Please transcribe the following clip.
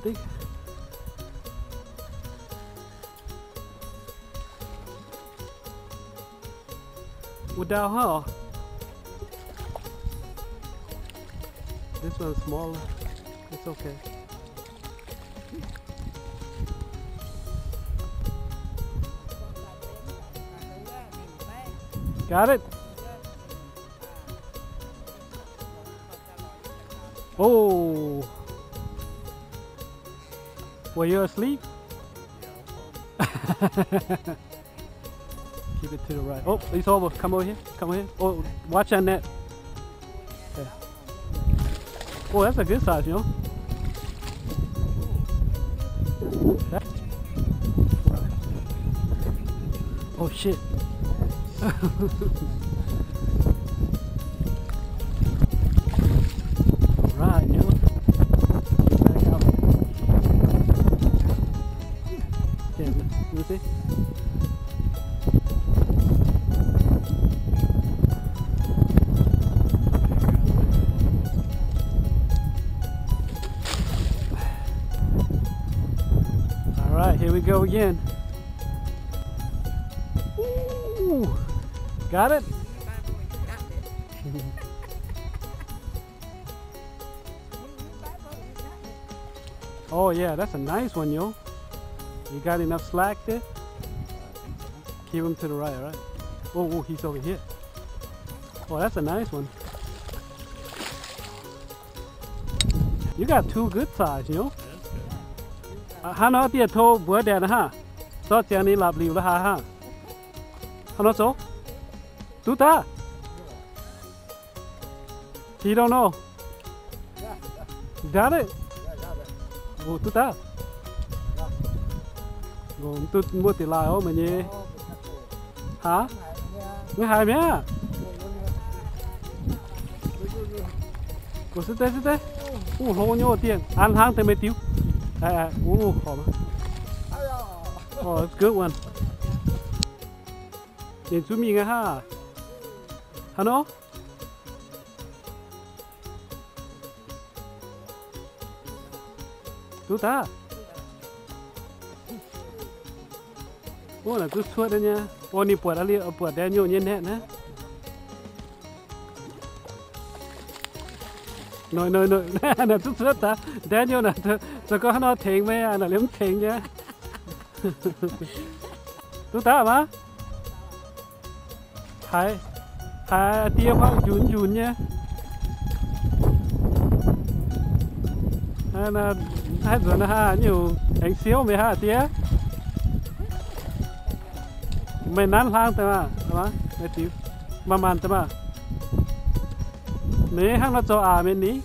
think. Without her. This one's smaller. It's okay. Got it? Oh. Were you asleep? Keep it to the right. Oh, it's over. Come over here. Come over here. Oh, watch that net. Okay. Oh, that's a good size, you know. Oh shit. Alright, you know. Back out. Okay, let me see. Alright, here we go again. Ooh, got it? Oh yeah, that's a nice one, yo. You got enough slack there? Keep him to the right, alright? Oh, he's over here. Oh, that's a nice one. You got two good size, you know? How not be a toe bird there, huh? So, Jenny, lovely, huh? How not so? Tuta? He don't know. Got it? Oh, tuta. Gồm tôi mua tỷ lại không mà nhỉ? Hả? Nghe hai mẹ à? Ủa sức tê. Hô nhô tiền. Ăn hang tới mấy tiêu. Khó mà. Oh, that's a good one. Nhìn chú mình nghe ha. Hả? Chú ta. Ô là cứ suốt đó nha. Ô nì bột ali bột đen nhô nhiên hẹn hả? Nồi là chút suốt ta. Đen nhô là tôi có nó thèn mấy là liếm thèn nha. Chú ta hả? Hai tia vào dùn nha. Là hai giờ nó ha nhiều đánh xíu mày ha tia. Mày nán lang tao mà, mày tiêu, mà tao mà. Nè hang nó cho mày ní.